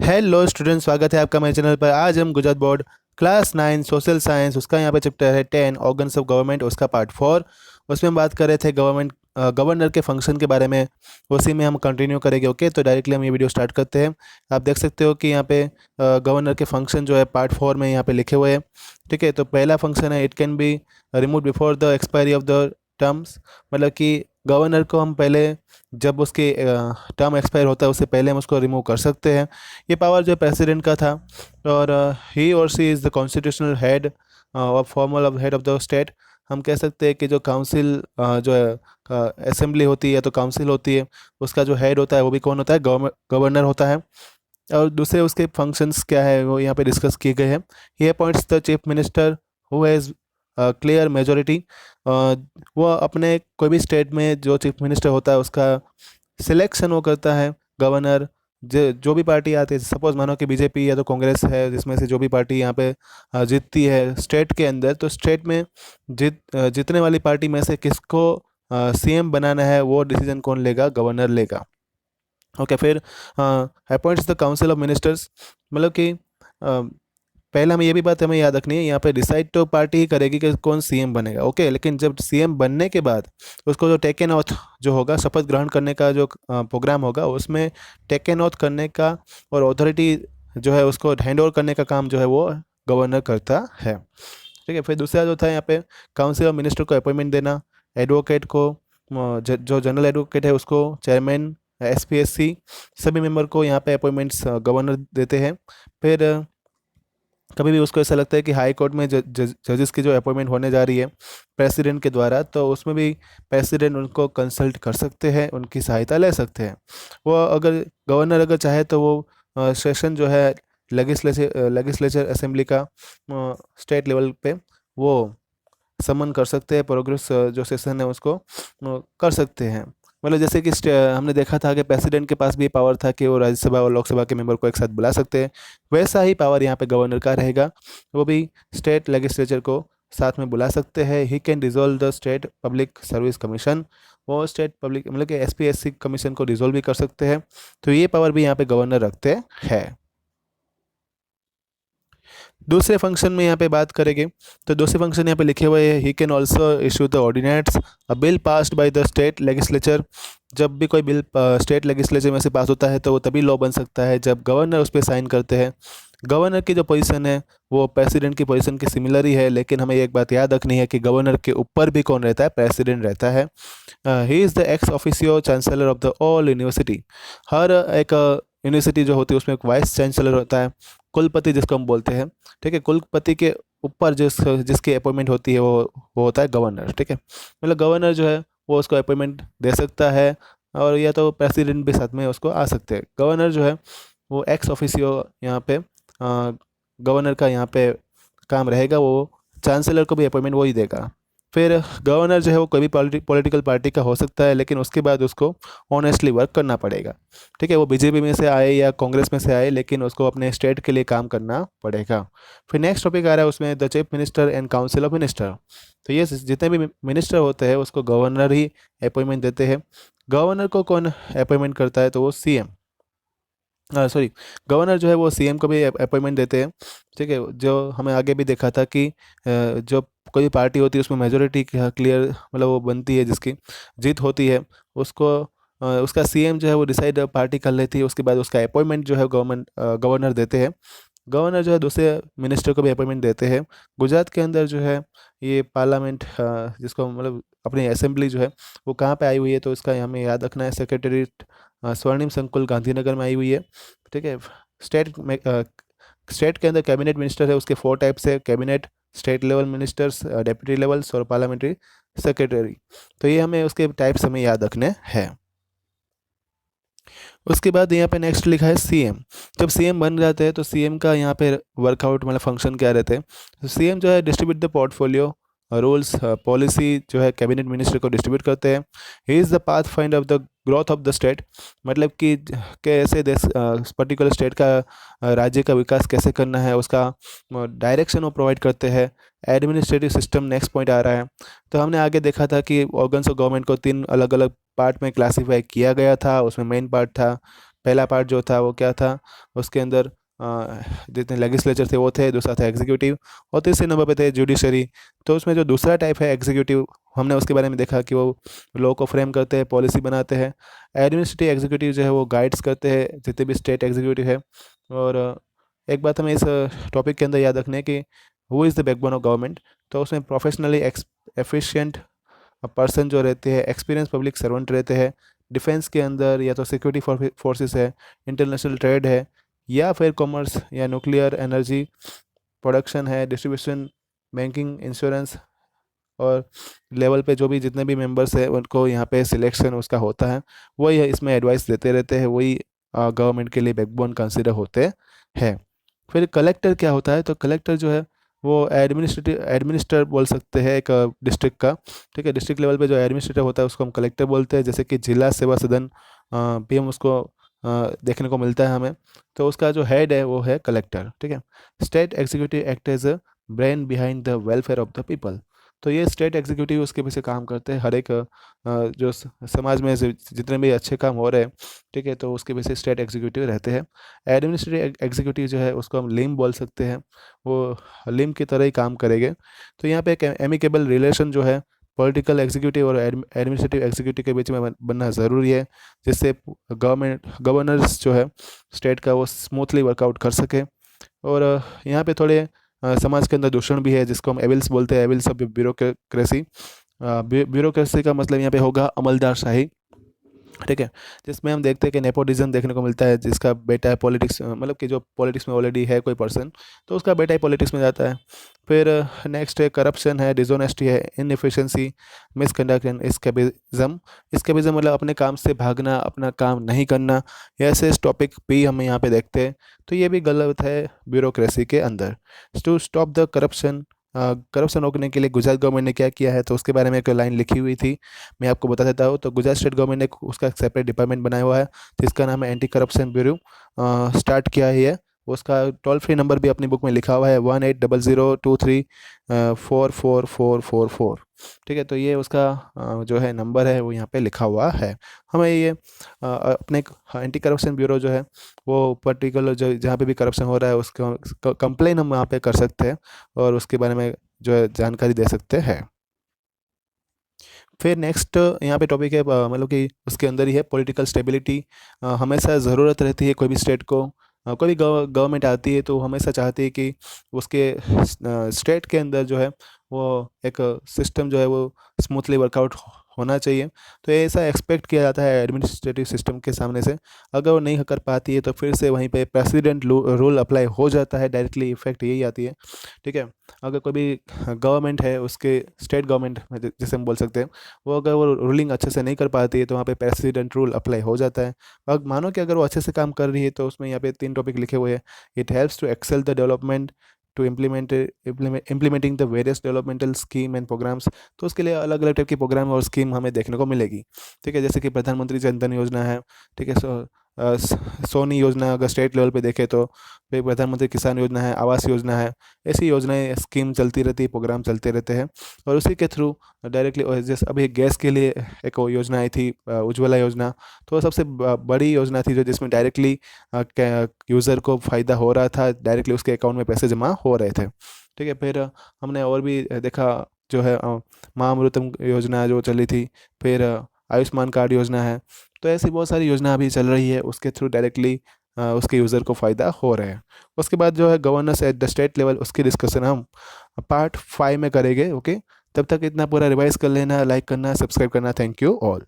Hello student, स्वागत है आपका मेरे चैनल पर। आज हम Gujarat board class 9 social science, उसका यहाँ पे चैप्टर है 10 ऑर्गन्स ऑफ गवर्नमेंट, उसका पार्ट 4। उसमें हम बात कर रहे थे गवर्नर के फंक्शन के बारे में। उसी में हम कंटिन्यू करेंगे। ओके, तो डायरेक्टली हम ये वीडियो स्टार्ट करते हैं। आप देख सकते हो कि यहाँ पे गवर्नर के फंक्शन जो है पार्ट 4 में यहाँ पे लिखे हुए हैं। ठीक है, तो पहला फंक्शन है, it can be remove before the expiry of the terms. मतलब कि गवर्नर को हम पहले, जब उसके टर्म एक्सपायर होता है उससे पहले हम उसको रिमूव कर सकते हैं। ये पावर जो प्रेसिडेंट का था। और ही और सी इज़ द कॉन्स्टिट्यूशनल हेड और formal of head of the state. हम कह सकते हैं कि जो काउंसिल जो है असेंबली होती है, तो काउंसिल होती है, उसका जो हेड होता है वो भी कौन होता है? गवर्नर होता है। और दूसरे उसके फंक्शंस क्या है वो यहाँ पे डिस्कस किए गए हैं। He appoints the chief minister who has clear majority. वो अपने कोई भी स्टेट में जो चीफ मिनिस्टर होता है उसका सिलेक्शन वो करता है गवर्नर। जो भी पार्टी आती है, सपोज मानो कि बीजेपी या तो कांग्रेस है, जिसमें से जो भी पार्टी यहाँ पे जीतती है स्टेट के अंदर, तो स्टेट में जीतने वाली पार्टी में से किसको सीएम बनाना है वो डिसीजन कौन लेगा? गवर्नर लेगा। ओके, फिर appoints the council of ministers. मतलब कि पहले हमें ये भी बात हमें याद रखनी है, यहाँ पे डिसाइड तो पार्टी ही करेगी कि कौन सीएम बनेगा। ओके, लेकिन जब सीएम बनने के बाद उसको जो टेकन ऑथ जो होगा, शपथ ग्रहण करने का जो प्रोग्राम होगा, उसमें टेकन ऑथ करने का और अथॉरिटी जो है उसको हैंड ओवर करने का काम जो है वो गवर्नर करता है। ठीक है, फिर दूसरा जो था यहाँ पे काउंसिल ऑफ मिनिस्टर को अपॉइंटमेंट देना। एडवोकेट को जो जनरल एडवोकेट है उसको चेयरमैन, एसपीएससी सभी मेंबर को यहाँ पे अपॉइंटमेंट्स गवर्नर देते हैं। फिर कभी भी उसको ऐसा लगता है कि हाई कोर्ट में जजेस की जो अपॉइंटमेंट होने जा रही है प्रेसिडेंट के द्वारा, तो उसमें भी प्रेसिडेंट उनको कंसल्ट कर सकते हैं, उनकी सहायता ले सकते हैं। वो अगर गवर्नर अगर चाहे तो वो सेशन जो है लेगिस्लेचर असेंबली का स्टेट लेवल पे वो समन कर सकते हैं, प्रोग्रेस जो सेशन है उसको कर सकते हैं। मतलब जैसे कि हमने देखा था कि प्रेसिडेंट के पास भी पावर था कि वो राज्यसभा और लोकसभा के मेंबर को एक साथ बुला सकते हैं। वैसा ही पावर यहाँ पे गवर्नर का रहेगा। वो भी स्टेट लेजिस्लेचर को साथ में बुला सकते हैं। He can dissolve the state public service commission. वो स्टेट पब्लिक मतलब कि एसपीएससी कमीशन को डिसॉल्व भी कर सकते हैं। तो ये पावर भी यहाँ पे गवर्नर रखते हैं। दूसरे फंक्शन में यहाँ पे बात करेंगे, तो दूसरे फंक्शन यहाँ पे लिखे हुए हैं, he can also issue the ordinates a bill passed by the state legislature. जब भी कोई बिल स्टेट लेजिस्लेचर में से पास होता है तो वो तभी लॉ बन सकता है जब गवर्नर उस पर साइन करते हैं। गवर्नर की जो पोजीशन है वो प्रेसिडेंट की पोजीशन के सिमिलर ही है, लेकिन हमें एक बात याद रखनी है कि गवर्नर के ऊपर भी कौन रहता है? प्रेसिडेंट रहता है। He is the ex officio chancellor of the all university. हर एक यूनिवर्सिटी जो होती है उसमें एक वाइस चांसलर होता है, कुलपति जिसको हम बोलते हैं। ठीक है, कुलपति के ऊपर जिसकी अपॉइंटमेंट होती है वो होता है गवर्नर। ठीक है, मतलब गवर्नर जो है वो उसको अपॉइंटमेंट दे सकता है, और या तो प्रेसिडेंट भी साथ में उसको आ सकते हैं। गवर्नर जो है वो एक्स ऑफिसियो यहाँ पे गवर्नर का यहाँ पे काम रहेगा। वो चांसलर को भी अपॉइंटमेंट वो ही देगा। फिर गवर्नर जो है वो कोई भी पॉलिटिकल पार्टी का हो सकता है, लेकिन उसके बाद उसको ऑनेस्टली वर्क करना पड़ेगा। ठीक है, वो बीजेपी में से आए या कांग्रेस में से आए, लेकिन उसको अपने स्टेट के लिए काम करना पड़ेगा। फिर नेक्स्ट टॉपिक आ रहा है उसमें the chief minister and council of minister. तो ये जितने भी मिनिस्टर होते हैं उसको गवर्नर ही अपॉइंटमेंट देते हैं। गवर्नर को कौन अपॉइंटमेंट करता है? तो वो सीएम, सॉरी, गवर्नर जो है वो सीएम को भी अपॉइंटमेंट देते हैं। ठीक है, जो हमें आगे भी देखा था कि जो कोई भी पार्टी होती है उसमें मेजोरिटी क्लियर मतलब वो बनती है, जिसकी जीत होती है उसको उसका सीएम जो है वो डिसाइड पार्टी कर लेती है। उसके बाद उसका अपॉइंटमेंट जो है गवर्नर देते हैं। गवर्नर जो है दूसरे मिनिस्टर को भी अपॉइंटमेंट देते हैं। गुजरात के अंदर जो है ये पार्लियामेंट जिसको मतलब अपनी असेंबली जो है वो कहाँ पे आई हुई है, तो इसका हमें याद रखना है। सेक्रेटरीट स्वर्णिम संकुल गांधीनगर में आई हुई है। ठीक है, स्टेट में स्टेट के अंदर कैबिनेट मिनिस्टर है, उसके 4 टाइप्स है: cabinet, state level ministers, deputy levels और पार्लियामेंट्री सेक्रेटरी। तो ये हमें उसके टाइप्स हमें याद रखने हैं। उसके बाद यहाँ पे नेक्स्ट लिखा है सीएम। जब सीएम बन जाते हैं तो सीएम का यहाँ पे वर्कआउट मतलब फंक्शन क्या रहते हैं? तो सीएम जो है distribute the portfolio, rules, policy जो है कैबिनेट मिनिस्टर को डिस्ट्रीब्यूट करते हैं। ही is the path find of the growth of the state. मतलब कि कैसे देश पर्टिकुलर स्टेट का राज्य का विकास कैसे करना है उसका डायरेक्शन वो प्रोवाइड करते हैं। एडमिनिस्ट्रेटिव सिस्टम नेक्स्ट पॉइंट आ रहा है। तो हमने आगे देखा था कि ऑर्गन्स ऑफ गवर्नमेंट को 3 अलग अलग पार्ट में क्लासीफाई किया गया था। उसमें मेन पार्ट था पहला पार्ट जो था वो क्या था, उसके अंदर जितने लेजिस्लेचर थे वो थे, दूसरा था एग्जीक्यूटिव, और तीसरे नंबर पे थे जुडिशरी। तो उसमें जो दूसरा टाइप है एग्जीक्यूटिव, हमने उसके बारे में देखा कि वो लॉ को फ्रेम करते हैं, पॉलिसी बनाते हैं। एडमिनिस्ट्रेटिव एग्जीक्यूटिव जो है वो गाइड्स करते हैं जितने भी स्टेट एग्जीक्यूटिव है। और एक बात हमें इस टॉपिक के अंदर याद रखनी है कि who is the backbone of government. तो उसमें प्रोफेशनली एफिशिएंट पर्सन जो रहते हैं, एक्सपीरियंस पब्लिक सर्वेंट रहते हैं। डिफेंस के अंदर या तो सिक्योरिटी फोर्सेस है, इंटरनेशनल ट्रेड है, या फिर कॉमर्स या न्यूक्लियर एनर्जी प्रोडक्शन है, डिस्ट्रीब्यूशन, बैंकिंग, इंश्योरेंस। और लेवल पे जो भी जितने भी मेंबर्स हैं उनको यहाँ पे सिलेक्शन उसका होता है, वही है इसमें एडवाइस देते रहते हैं, वही गवर्नमेंट के लिए बैकबोन कंसिडर होते हैं। फिर कलेक्टर क्या होता है, तो कलेक्टर जो है वो एडमिनिस्ट्रेटर बोल सकते हैं एक डिस्ट्रिक्ट का। ठीक है, डिस्ट्रिक्ट लेवल पे जो एडमिनिस्ट्रेटर होता है उसको हम कलेक्टर बोलते हैं, जैसे कि जिला सेवा सदन भी हम उसको देखने को मिलता है हमें। तो उसका जो हेड है वो है कलेक्टर। ठीक है, state executive act as a brain behind the welfare of the people. तो ये स्टेट एग्जीक्यूटिव उसके पीछे काम करते हैं, हर एक जो समाज में जितने भी अच्छे काम हो रहे हैं, ठीक है, तो उसके पीछे स्टेट एग्जीक्यूटिव रहते हैं। एडमिनिस्ट्रेटिव एग्जीक्यूटिव जो है उसको हम लिम बोल सकते हैं, वो लिम की तरह ही काम करेंगे। तो यहाँ पे एक एमिकेबल रिलेशन जो है पॉलिटिकल एग्जीक्यूटिव और एडमिनिस्ट्रेटिव एग्जीक्यूटिव के बीच में बनना ज़रूरी है, जिससे गवर्नर्स जो है स्टेट का वो स्मूथली वर्कआउट कर सके। और यहाँ पे थोड़े समाज के अंदर दूषण भी है जिसको हम एविल्स बोलते हैं, एविल्स ऑफ ब्यूरोक्रेसी। ब्यूरोक्रेसी का मतलब यहाँ पे होगा अमलदार शाही। ठीक है, जिसमें हम देखते हैं कि नेपोटिज्म देखने को मिलता है, जिसका बेटा है पॉलिटिक्स, मतलब कि जो पॉलिटिक्स में ऑलरेडी है कोई पर्सन, तो उसका बेटा ही पॉलिटिक्स में जाता है। फिर नेक्स्ट है करप्शन है, डिसऑनेस्टी है, inefficiency, misconduct and escapism. Escapism मतलब अपने काम से भागना, अपना काम नहीं करना। ये ऐसे टॉपिक भी हम यहाँ पे देखते हैं, तो ये भी गलत है ब्यूरोक्रेसी के अंदर। To stop the corruption, corruption रोकने के लिए गुजरात गवर्नमेंट ने क्या किया है, तो उसके बारे में एक लाइन लिखी हुई थी, मैं आपको बता देता हूँ। तो गुजरात स्टेट गवर्नमेंट ने उसका एक सेपरेट डिपार्टमेंट बनाया हुआ है जिसका नाम है एंटी करप्शन ब्यूरो। स्टार्ट किया है ये, उसका टोल फ्री नंबर भी अपनी बुक में लिखा हुआ है 180023444444। ठीक है, तो ये उसका जो है नंबर है वो यहाँ पे लिखा हुआ है। हमें ये अपने एंटी करप्शन ब्यूरो जो है वो पर्टिकुलर जो जहाँ पे भी करप्शन हो रहा है उसका कंप्लेन हम वहाँ पे कर सकते हैं और उसके बारे में जो है जानकारी दे सकते हैं। फिर नेक्स्ट यहाँ पे टॉपिक है मतलब कि उसके अंदर ही है पॉलिटिकल स्टेबिलिटी। हमेशा ज़रूरत रहती है कोई भी स्टेट को, कोई भी गवर्नमेंट आती है तो हमेशा चाहती है कि उसके स्टेट के अंदर जो है वो एक सिस्टम जो है वो स्मूथली वर्कआउट होना चाहिए। तो ये ऐसा एक्सपेक्ट किया जाता है एडमिनिस्ट्रेटिव सिस्टम के सामने से। अगर वो नहीं कर पाती है तो फिर से वहीं पे प्रेसिडेंट रूल अप्लाई हो जाता है, डायरेक्टली इफेक्ट यही आती है। ठीक है, अगर कोई भी गवर्नमेंट है उसके स्टेट गवर्नमेंट जैसे हम बोल सकते हैं, वो अगर वो रूलिंग अच्छे से नहीं कर पाती है तो वहाँ पे प्रेसिडेंट रूल अप्लाई हो जाता है। अब मानो कि अगर वो अच्छे से काम कर रही है तो उसमें यहाँ पे 3 टॉपिक लिखे हुए हैं। It helps to excel the development, to implementing the various developmental scheme and programs. तो उसके लिए अलग अलग टाइप की प्रोग्राम और स्कीम हमें देखने को मिलेगी। ठीक है, जैसे कि प्रधानमंत्री जन धन योजना है। ठीक है, सोनी योजना अगर स्टेट लेवल पे देखें तो फिर प्रधानमंत्री किसान योजना है, आवास योजना है। ऐसी योजनाएं स्कीम चलती रहती है, प्रोग्राम चलते रहते हैं और उसी के थ्रू डायरेक्टली, जैसे अभी गैस के लिए एक वो योजना आई थी उज्ज्वला योजना। तो वो सबसे बड़ी योजना थी जो जिसमें डायरेक्टली यूज़र को फ़ायदा हो रहा था, डायरेक्टली उसके अकाउंट में पैसे जमा हो रहे थे। ठीक है, फिर हमने और भी देखा जो है माँ अमृतम योजना जो चली थी, फिर आयुष्मान कार्ड योजना है। तो ऐसी बहुत सारी योजना अभी चल रही है, उसके थ्रू डायरेक्टली उसके यूज़र को फ़ायदा हो रहा है। उसके बाद जो है governance at the state level, उसकी डिस्कशन हम पार्ट 5 में करेंगे। ओके, तब तक इतना पूरा रिवाइज कर लेना, लाइक करना, सब्सक्राइब करना। Thank you all.